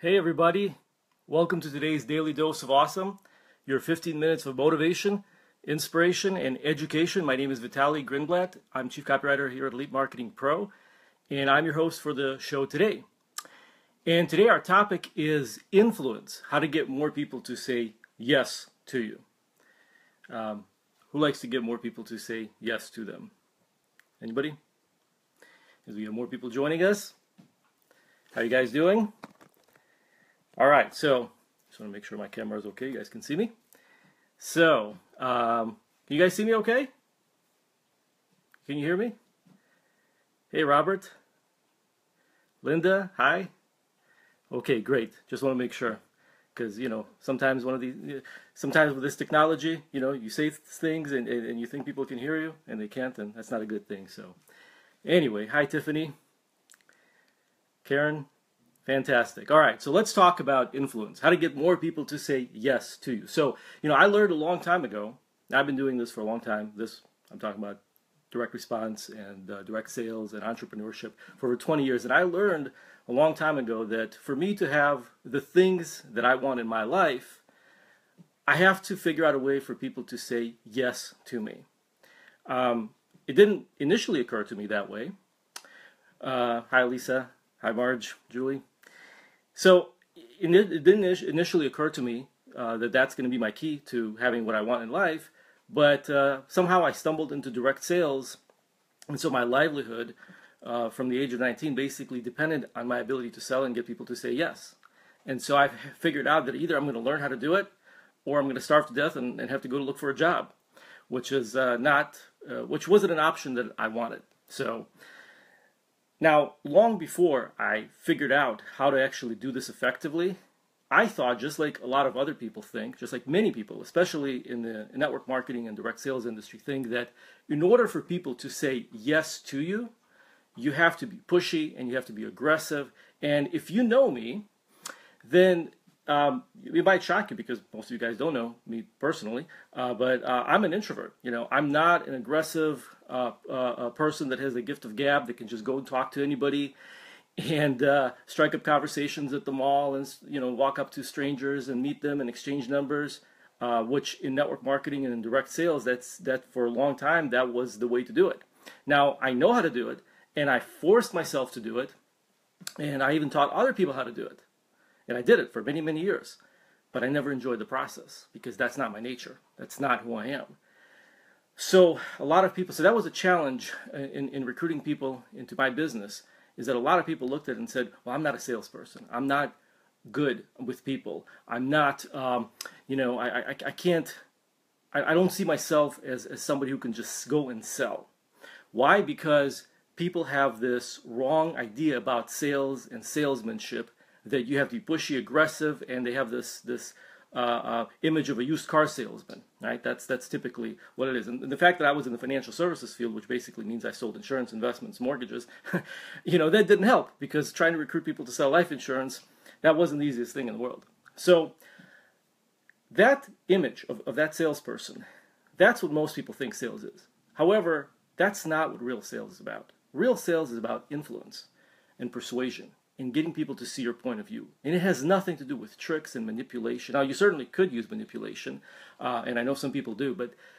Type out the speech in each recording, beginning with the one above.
Hey everybody, welcome to today's Daily Dose of Awesome, your 15 minutes of motivation, inspiration, and education. My name is Vitaly Grindblatt. I'm Chief Copywriter here at Elite Marketing Pro, and I'm your host for the show today. And today our topic is influence, how to get more people to say yes to you. Who likes to get more people to say yes to them? Anybody? As we have more people joining us. How you guys doing? All right, so just want to make sure my camera is okay. You guys can see me. So, can you guys see me okay? Can you hear me? Hey, Robert. Linda, hi. Okay, great. Just want to make sure, because sometimes sometimes with this technology, you say things and you think people can hear you and they can't, and that's not a good thing. So, anyway, hi, Tiffany. Karen. Fantastic. All right, so let's talk about influence, how to get more people to say yes to you. So, I learned a long time ago, I've been doing this for a long time, I'm talking about direct response and direct sales and entrepreneurship for over 20 years, and I learned a long time ago that for me to have the things that I want in my life, I have to figure out a way for people to say yes to me. It didn't initially occur to me that way. Hi, Lisa. Hi, Marge, Julie. So it didn't initially occur to me that that's going to be my key to having what I want in life, but somehow I stumbled into direct sales, and so my livelihood from the age of 19 basically depended on my ability to sell and get people to say yes. And so I figured out that either I'm going to learn how to do it, or I'm going to starve to death and have to go to look for a job, which wasn't an option that I wanted. So. Now, long before I figured out how to actually do this effectively, I thought, just like a lot of other people think, just like many people, especially in the network marketing and direct sales industry, think that in order for people to say yes to you, you have to be pushy and you have to be aggressive. And if you know me, then it might shock you because most of you guys don't know me personally, but I'm an introvert. I'm not an aggressive person that has a gift of gab that can just go and talk to anybody and strike up conversations at the mall and walk up to strangers and meet them and exchange numbers, which in network marketing and in direct sales, that for a long time that was the way to do it. Now I know how to do it, and I forced myself to do it, and I even taught other people how to do it. And I did it for many, many years, but I never enjoyed the process because that's not my nature. That's not who I am. So a lot of people, so that was a challenge in recruiting people into my business, is that a lot of people looked at it and said, well, I'm not a salesperson. I'm not good with people. I'm not, I don't see myself as somebody who can just go and sell. Why? Because people have this wrong idea about sales and salesmanship, that you have to be pushy, aggressive, and they have this image of a used car salesman, right? That's typically what it is. And the fact that I was in the financial services field, which basically means I sold insurance, investments, mortgages, that didn't help, because trying to recruit people to sell life insurance, that wasn't the easiest thing in the world. So that image of that salesperson, that's what most people think sales is. However, that's not what real sales is about. Real sales is about influence and persuasion, and getting people to see your point of view. And it has nothing to do with tricks and manipulation. Now, you certainly could use manipulation, and I know some people do,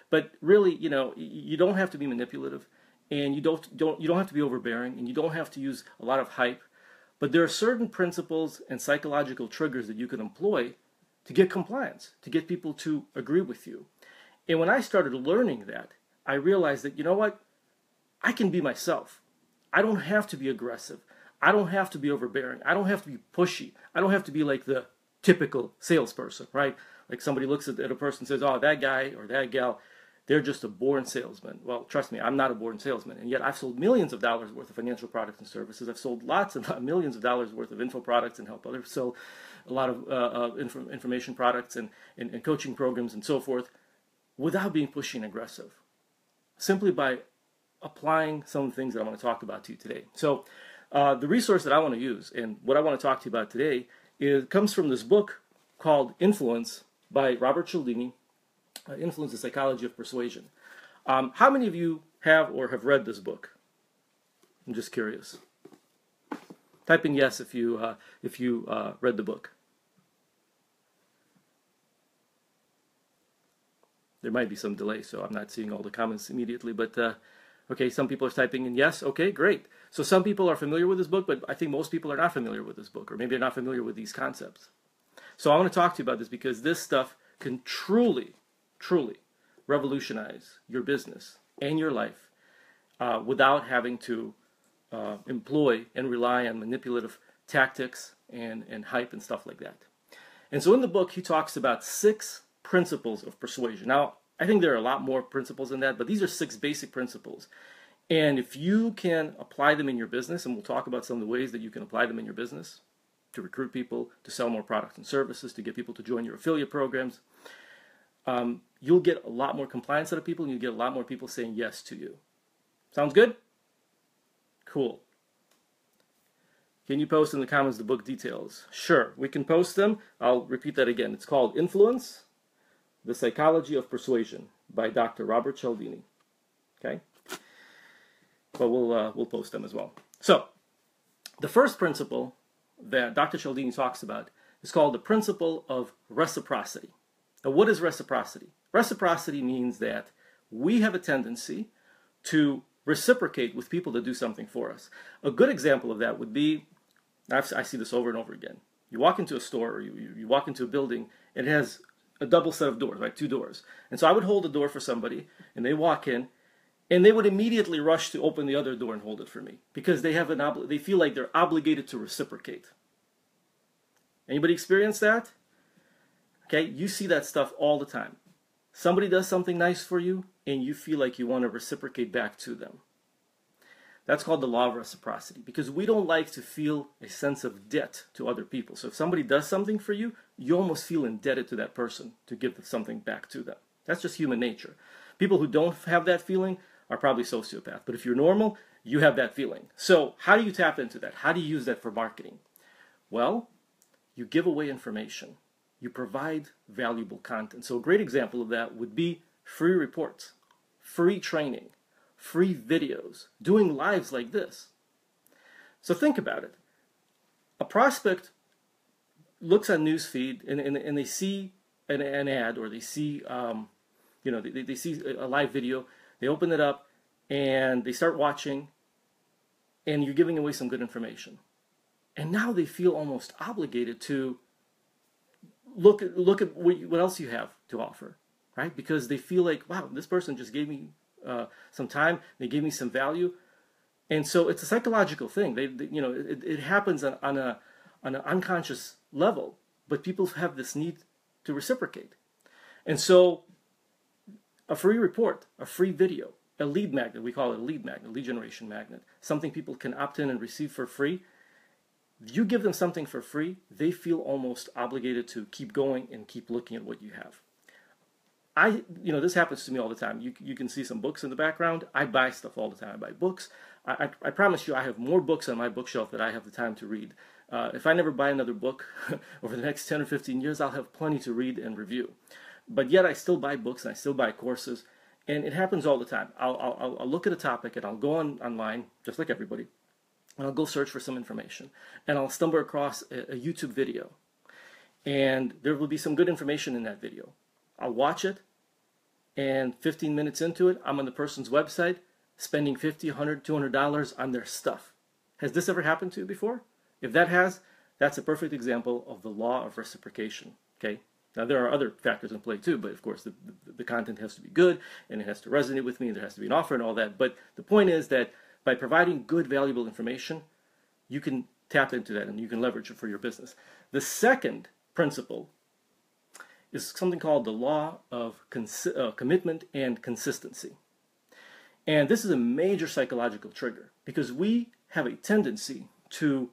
but really, you don't have to be manipulative, and you don't have to be overbearing, and you don't have to use a lot of hype. But there are certain principles and psychological triggers that you can employ to get compliance, to get people to agree with you. And when I started learning that, I realized that, I can be myself. I don't have to be aggressive. I don't have to be overbearing. I don't have to be pushy. I don't have to be like the typical salesperson, right? Like somebody looks at a person and says, oh, that guy or that gal, they're just a born salesman. Well, trust me, I'm not a born salesman. And yet I've sold millions of dollars worth of financial products and services. I've sold lots of millions of dollars worth of info products and help others sell a lot of information products and coaching programs and so forth without being pushy and aggressive, simply by applying some things that I want to talk about to you today. So the resource that I want to use and what I want to talk to you about today comes from this book called Influence by Robert Cialdini, Influence, the Psychology of Persuasion. How many of you have or have read this book? I'm just curious. Type in yes if you read the book. There might be some delay, so I'm not seeing all the comments immediately, but okay, some people are typing in yes. Okay, great. So some people are familiar with this book, but I think most people are not familiar with this book, or maybe they're not familiar with these concepts. So I want to talk to you about this because this stuff can truly, truly revolutionize your business and your life without having to employ and rely on manipulative tactics and hype and stuff like that. And so in the book, he talks about 6 principles of persuasion. Now, I think there are a lot more principles than that, but these are 6 basic principles. And if you can apply them in your business, and we'll talk about some of the ways that you can apply them in your business to recruit people, to sell more products and services, to get people to join your affiliate programs, you'll get a lot more compliance out of people, and you'll get a lot more people saying yes to you. Sounds good? Cool. Can you post in the comments the book details? Sure, we can post them. I'll repeat that again. It's called Influence, The Psychology of Persuasion by Dr. Robert Cialdini. Okay? But we'll post them as well. So, the first principle that Dr. Cialdini talks about is called the principle of reciprocity. Now, what is reciprocity? Reciprocity means that we have a tendency to reciprocate with people that do something for us. A good example of that would be, I see this over and over again. You walk into a store, or you walk into a building, and it has a double set of doors, right? 2 doors. And so I would hold the door for somebody, and they walk in, and they would immediately rush to open the other door and hold it for me because they have they feel like they're obligated to reciprocate. Anybody experience that? Okay, you see that stuff all the time. Somebody does something nice for you, and you feel like you want to reciprocate back to them. That's called the law of reciprocity, because we don't like to feel a sense of debt to other people. So if somebody does something for you, you almost feel indebted to that person to give something back to them. That's just human nature. People who don't have that feeling are probably sociopaths. But if you're normal, you have that feeling. So how do you tap into that? How do you use that for marketing? Well, you give away information. You provide valuable content. So a great example of that would be free reports, free training, free videos, doing lives like this. So think about it. A prospect looks on newsfeed and they see an ad, or they see they see a live video. They open it up and they start watching, and you're giving away some good information. And now they feel almost obligated to look at what else you have to offer, right? Because they feel like, wow, this person just gave me some time. They gave me some value, and so it's a psychological thing. It happens on an unconscious level, but people have this need to reciprocate, and so a free report, a free video, a lead magnet, we call it a lead magnet, lead generation magnet, something people can opt in and receive for free. You give them something for free, they feel almost obligated to keep going and keep looking at what you have. This happens to me all the time. You can see some books in the background. I buy stuff all the time. I buy books. I promise you, I have more books on my bookshelf than I have the time to read. If I never buy another book over the next 10 or 15 years, I'll have plenty to read and review. But yet I still buy books and I still buy courses, and it happens all the time. I'll look at a topic and I'll go online, just like everybody, and I'll go search for some information, and I'll stumble across a YouTube video, and there will be some good information in that video. I'll watch it, and 15 minutes into it, I'm on the person's website spending $50, $100, $200 on their stuff. Has this ever happened to you before? If that has, that's a perfect example of the law of reciprocation. Okay. Now, there are other factors in play too, but of course the content has to be good, and it has to resonate with me, and there has to be an offer and all that. But the point is that by providing good, valuable information, you can tap into that and you can leverage it for your business. The second principle is something called the law of commitment and consistency. And this is a major psychological trigger because we have a tendency to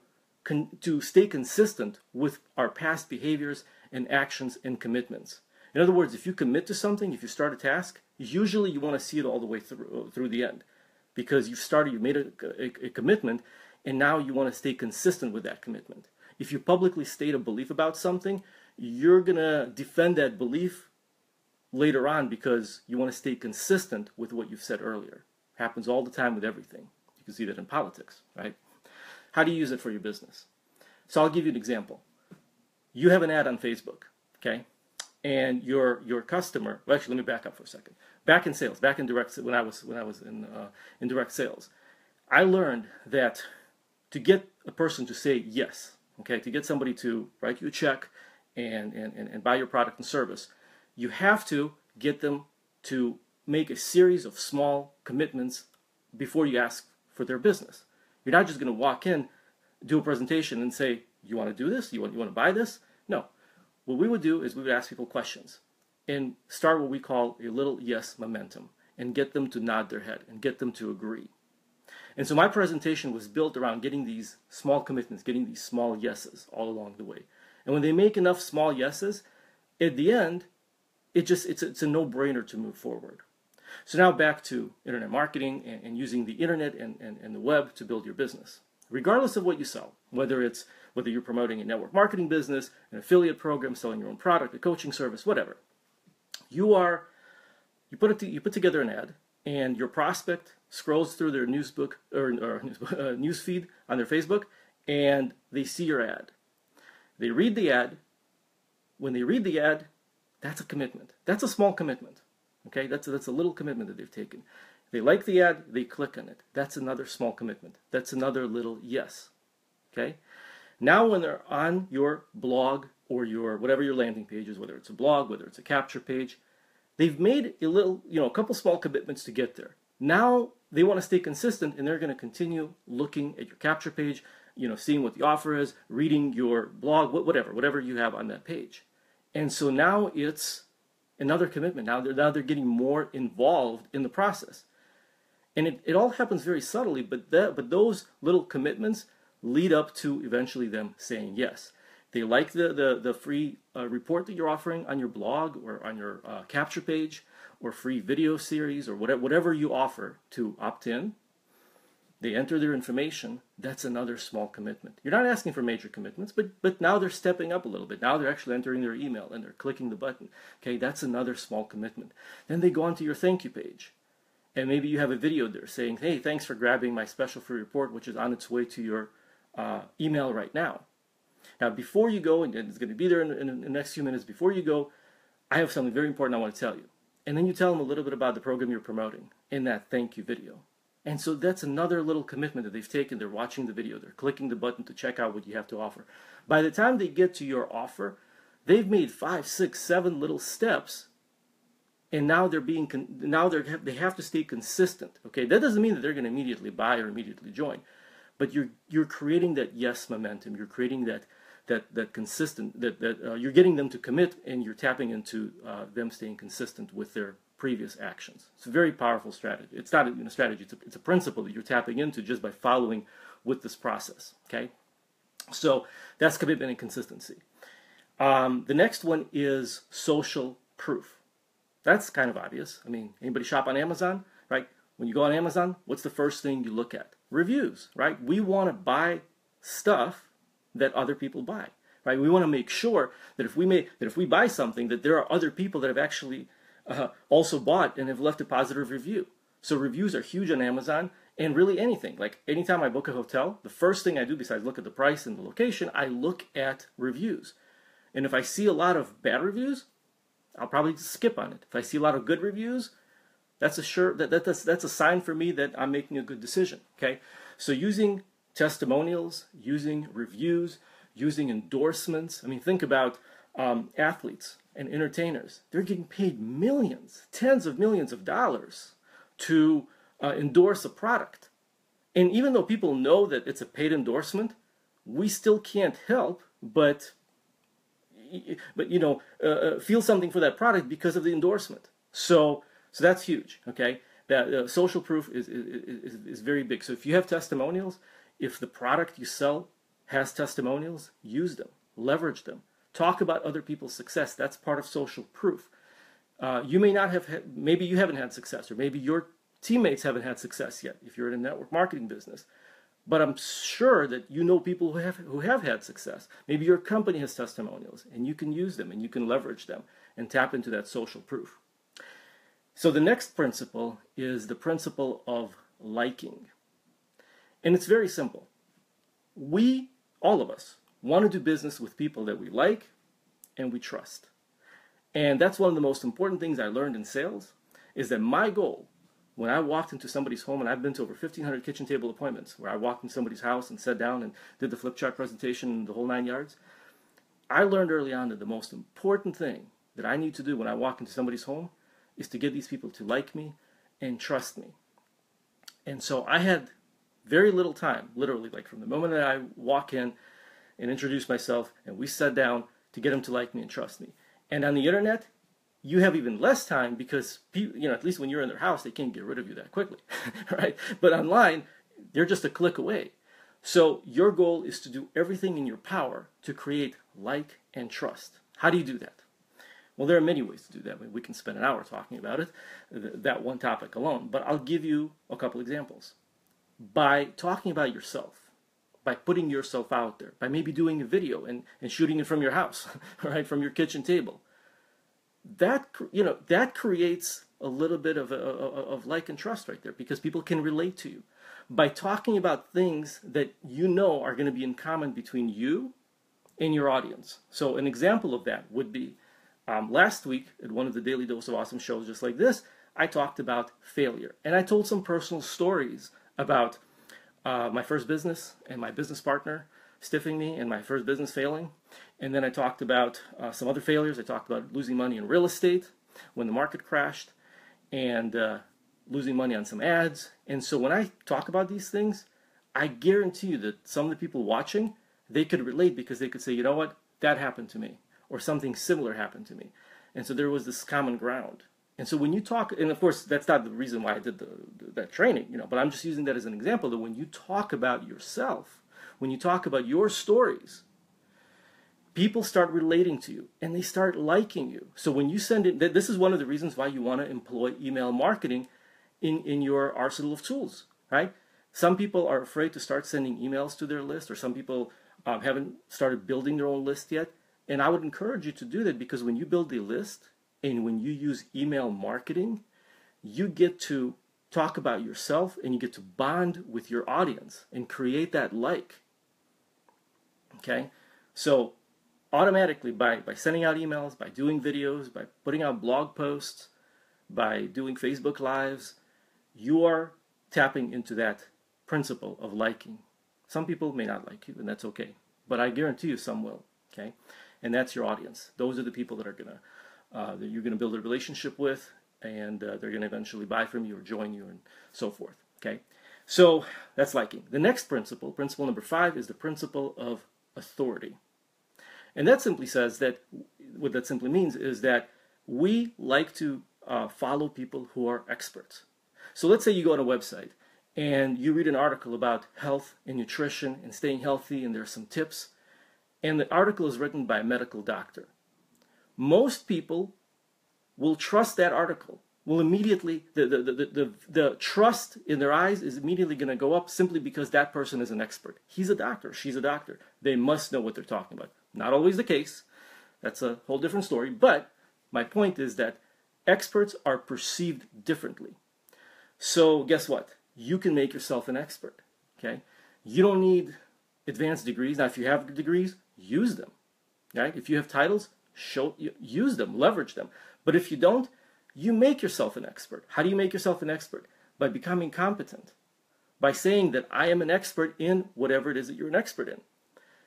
stay consistent with our past behaviors and actions and commitments. In other words, if you commit to something, if you start a task, usually you want to see it all the way through the end, because you've made a commitment, and now you want to stay consistent with that commitment. If you publicly state a belief about something, you're going to defend that belief later on because you want to stay consistent with what you've said earlier. Happens all the time with everything. You can see that in politics, right? how do you use it for your business? So I'll give you an example. You have an ad on Facebook, okay? And your customer, well, actually, let me back up for a second. Back in sales, back in direct, when I was in direct sales, I learned that to get a person to say yes, okay, to get somebody to write you a check and buy your product and service, you have to get them to make a series of small commitments before you ask for their business. You're not just going to walk in, do a presentation, and say, you want to do this? You want to buy this? No. What we would do is we would ask people questions and start what we call a little yes momentum and get them to nod their head and get them to agree. And so my presentation was built around getting these small commitments, getting these small yeses all along the way. And when they make enough small yeses, at the end, it's a no-brainer to move forward. So now back to internet marketing and using the internet and the web to build your business. Regardless of what you sell, whether you're promoting a network marketing business, an affiliate program, selling your own product, a coaching service, whatever, you put together an ad, and your prospect scrolls through their news feed on their Facebook, and they see your ad. They read the ad. When they read the ad, that's a commitment. That's a small commitment. Okay, that's a little commitment that they've taken. They like the ad, they click on it. That's another small commitment. That's another little yes. Okay? Now when they're on your blog or whatever your landing page is, whether it's a blog, whether it's a capture page, they've made a couple small commitments to get there. Now they want to stay consistent, and they're going to continue looking at your capture page, seeing what the offer is, reading your blog, whatever you have on that page. And so now it's another commitment. Now they're getting more involved in the process. And it all happens very subtly, but those little commitments lead up to eventually them saying yes. They like the free report that you're offering on your blog or on your capture page, or free video series, or whatever you offer to opt in. They enter their information. That's another small commitment. You're not asking for major commitments, but now they're stepping up a little bit. Now they're actually entering their email and they're clicking the button. Okay, that's another small commitment. Then they go onto your thank you page. And maybe you have a video there saying, hey, thanks for grabbing my special free report, which is on its way to your email right now. Now, before you go, and it's going to be there in the next few minutes, before you go, I have something very important I want to tell you. And then you tell them a little bit about the program you're promoting in that thank you video. And so that's another little commitment that they've taken. They're watching the video. They're clicking the button to check out what you have to offer. By the time they get to your offer, they've made 5, 6, 7 little steps. And now they have to stay consistent. Okay, that doesn't mean that they're going to immediately buy or immediately join, but you're creating that yes momentum. You're creating that consistent you're getting them to commit, and you're tapping into them staying consistent with their previous actions. It's a very powerful strategy. It's not a strategy. It's a principle that you're tapping into just by following with this process. Okay, so that's commitment and consistency. The next one is social proof. That's kind of obvious. I mean, anybody shop on Amazon, right? When you go on Amazon, what's the first thing you look at? Reviews, right? We want to buy stuff that other people buy, right? We want to make sure that if we buy something, that there are other people that have actually also bought and have left a positive review. So reviews are huge on Amazon, and really anything. Like anytime I book a hotel, the first thing I do besides look at the price and the location, I look at reviews. And if I see a lot of bad reviews, I'll probably just skip on it. If I see a lot of good reviews, that's a sign for me that I'm making a good decision. Okay, so using testimonials, using reviews, using endorsements. I mean, think about athletes and entertainers. They're getting paid millions, tens of millions of dollars to endorse a product. And even though people know that it's a paid endorsement, we still can't help but feel something for that product because of the endorsement. So that's huge. Okay, that social proof is very big. So if you have testimonials, if the product you sell has testimonials, use them, leverage them, talk about other people's success. That's part of social proof. You may not have maybe you haven't had success, or maybe your teammates haven't had success yet if you're in a network marketing business. But I'm sure that you know people who have had success. Maybe your company has testimonials, and you can use them, and you can leverage them, and tap into that social proof. So the next principle is the principle of liking. And it's very simple. We, all of us, want to do business with people that we like and we trust. And that's one of the most important things I learned in sales, is that my goal, when I walked into somebody's home, and I've been to over 1,500 kitchen table appointments, where I walked in somebody's house and sat down and did the flip chart presentation and the whole 9 yards, I learned early on that the most important thing that I need to do when I walk into somebody's home is to get these people to like me and trust me. And so I had very little time, literally, like from the moment that I walk in and introduce myself and we sat down to get them to like me and trust me. And on the internet, you have even less time because people, at least when you're in their house, they can't get rid of you that quickly, right? But online, they're just a click away. So your goal is to do everything in your power to create like and trust. How do you do that? Well, there are many ways to do that. We can spend an hour talking about it, that one topic alone. But I'll give you a couple examples. By talking about yourself, by putting yourself out there, by maybe doing a video and shooting it from your house, right, from your kitchen table, that creates a little bit of like and trust right there, because people can relate to you. By talking about things that you know are going to be in common between you and your audience. So an example of that would be last week at one of the Daily Dose of Awesome shows just like this, I talked about failure. And I told some personal stories about my first business and my business partner stiffing me and my first business failing. And then I talked about some other failures. I talked about losing money in real estate when the market crashed and losing money on some ads. And so when I talk about these things, I guarantee you that some of the people watching, they could relate because they could say, you know what, that happened to me, or something similar happened to me. And so there was this common ground. And so when you talk, and of course that's not the reason why I did that training, but I'm just using that as an example that when you talk about yourself, when you talk about your stories, people start relating to you and they start liking you. So when you send it, this is one of the reasons why you want to employ email marketing in your arsenal of tools, right? Some people are afraid to start sending emails to their list, or some people haven't started building their own list yet. And I would encourage you to do that, because when you build a list and when you use email marketing, you get to talk about yourself and you get to bond with your audience and create that like. Okay? So automatically by sending out emails, by doing videos, by putting out blog posts, by doing Facebook Lives, you are tapping into that principle of liking. Some people may not like you, and that's okay. But I guarantee you some will. Okay? And that's your audience. Those are the people that are that you're gonna build a relationship with, and they're gonna eventually buy from you or join you and so forth. Okay, so that's liking. The next principle number 5, is the principle of authority, and that simply says that what that simply means is that we like to follow people who are experts. So let's say you go on a website and you read an article about health and nutrition and staying healthy, and there's some tips. And the article is written by a medical doctor. Most people will trust that article. Will immediately, the trust in their eyes is immediately going to go up simply because that person is an expert. He's a doctor. She's a doctor. They must know what they're talking about. Not always the case. That's a whole different story. But my point is that experts are perceived differently. So guess what? You can make yourself an expert. Okay? You don't need advanced degrees. Now, if you have degrees, use them. Right? If you have titles, use them, leverage them. But if you don't, you make yourself an expert. How do you make yourself an expert? By becoming competent. By saying that I am an expert in whatever it is that you're an expert in.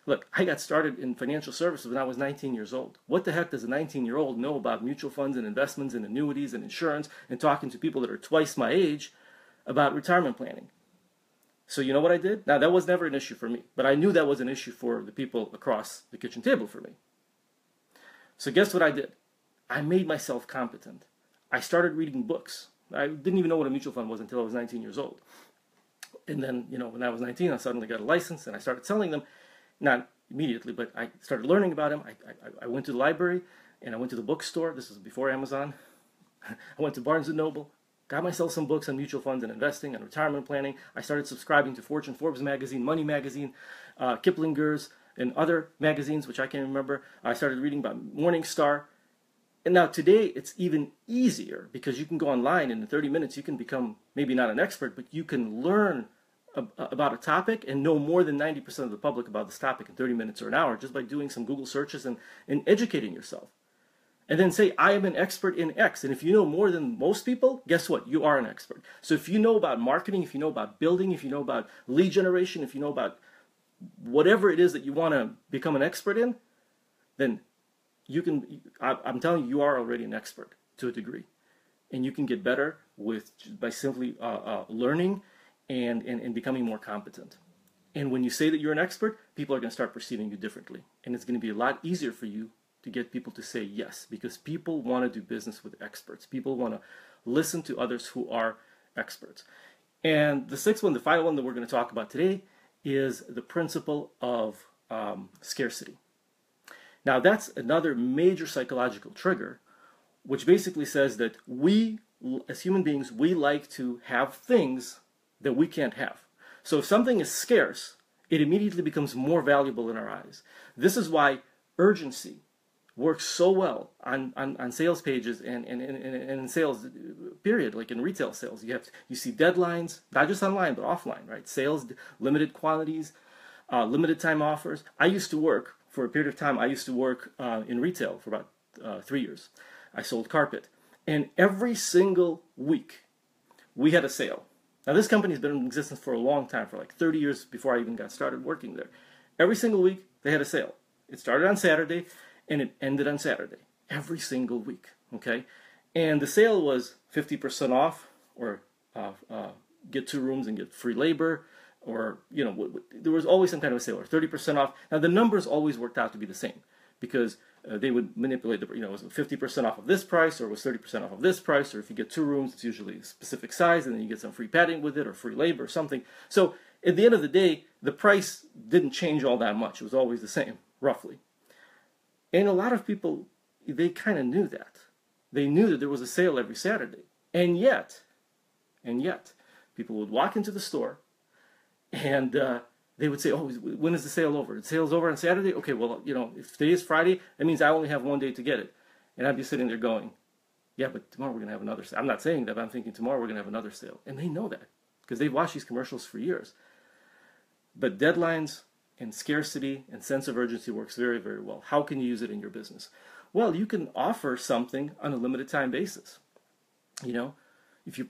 Look, I got started in financial services when I was 19 years old. What the heck does a 19-year-old know about mutual funds and investments and annuities and insurance and talking to people that are twice my age about retirement planning? So you know what I did? Now, that was never an issue for me, but I knew that was an issue for the people across the kitchen table for me. So guess what I did? I made myself competent. I started reading books. I didn't even know what a mutual fund was until I was 19 years old. And then, when I was 19, I suddenly got a license and I started selling them. Not immediately, but I started learning about them. I went to the library and I went to the bookstore. This was before Amazon. I went to Barnes & Noble. Got myself some books on mutual funds and investing and retirement planning. I started subscribing to Fortune, Forbes magazine, Money magazine, Kiplinger's, and other magazines, which I can't remember. I started reading about Morningstar. And now today, it's even easier because you can go online and in 30 minutes, you can become maybe not an expert, but you can learn about a topic and know more than 90% of the public about this topic in 30 minutes or an hour just by doing some Google searches and educating yourself. And then say, I am an expert in X. And if you know more than most people, guess what? You are an expert. So if you know about marketing, if you know about building, if you know about lead generation, if you know about whatever it is that you want to become an expert in, then you can, I'm telling you, you are already an expert to a degree. And you can get better by simply learning and becoming more competent. And when you say that you're an expert, people are going to start perceiving you differently. And it's going to be a lot easier for you to get people to say yes, because people want to do business with experts. People want to listen to others who are experts. And the sixth one, the final one that we're going to talk about today, is the principle of scarcity. Now, that's another major psychological trigger, which basically says that we, as human beings, we like to have things that we can't have. So if something is scarce, it immediately becomes more valuable in our eyes. This is why urgency works so well on sales pages and in sales, period, like in retail sales. You see deadlines, not just online, but offline, right? Sales, limited quantities, limited time offers. I used to work, for a period of time, in retail for about 3 years. I sold carpet. And every single week, we had a sale. Now, this company has been in existence for a long time, for like 30 years before I even got started working there. Every single week, they had a sale. It started on Saturday, and it ended on Saturday. Every single week, okay? And the sale was 50% off, or get 2 rooms and get free labor, or, you know, there was always some kind of a sale, or 30% off. Now, the numbers always worked out to be the same, because they would manipulate the, you know, it was 50% off of this price, or it was 30% off of this price, or if you get 2 rooms, it's usually a specific size, and then you get some free padding with it, or free labor, or something. So at the end of the day, the price didn't change all that much. It was always the same, roughly. And a lot of people, they kind of knew that. They knew that there was a sale every Saturday. And yet, people would walk into the store, and they would say, oh, when is the sale over? The sale's over on Saturday? Okay, well, you know, if today is Friday, that means I only have 1 day to get it. And I'd be sitting there going, yeah, but tomorrow we're going to have another sale. I'm not saying that, but I'm thinking tomorrow we're going to have another sale. And they know that, because they've watched these commercials for years. But deadlines and scarcity and sense of urgency works very, very well. How can you use it in your business? Well, you can offer something on a limited time basis. You know, if you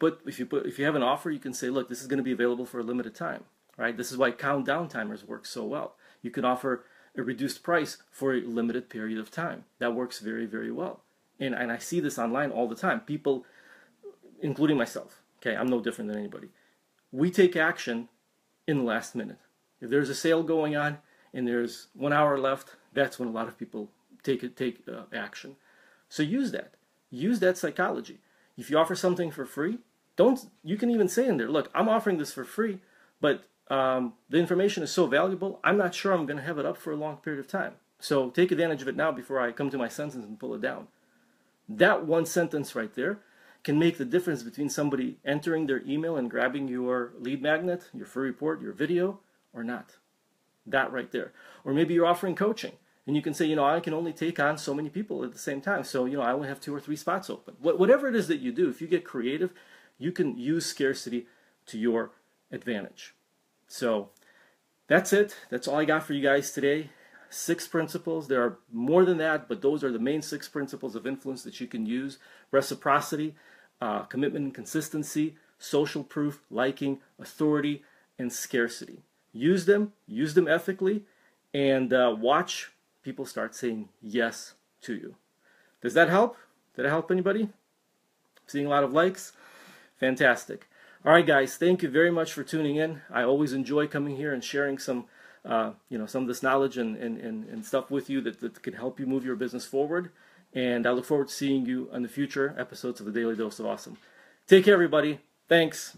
have an offer, you can say, look, this is going to be available for a limited time. Right? This is why countdown timers work so well. You can offer a reduced price for a limited period of time. That works very, very well. And I see this online all the time. People, including myself, okay, I'm no different than anybody. We take action in the last minute. If there's a sale going on and there's 1 hour left, that's when a lot of people take action. So use that. Use that psychology. If you offer something for free, you can even say in there, look, I'm offering this for free, but the information is so valuable, I'm not sure I'm going to have it up for a long period of time. So take advantage of it now before I come to my senses and pull it down. That one sentence right there can make the difference between somebody entering their email and grabbing your lead magnet, your free report, your video, or not. That right there. Or maybe you're offering coaching, and you can say, you know, I can only take on so many people at the same time, so, you know, I only have 2 or 3 spots open. Whatever it is that you do, if you get creative, you can use scarcity to your advantage. So that's it. That's all I got for you guys today. 6 principles. There are more than that, but those are the main 6 principles of influence that you can use. Reciprocity, commitment and consistency, social proof, liking, authority, and scarcity. Use them ethically, and watch people start saying yes to you. Does that help? Did it help anybody? Seeing a lot of likes? Fantastic. All right, guys, thank you very much for tuning in. I always enjoy coming here and sharing some of this knowledge and stuff with you that can help you move your business forward. And I look forward to seeing you on the future episodes of the Daily Dose of Awesome. Take care, everybody. Thanks.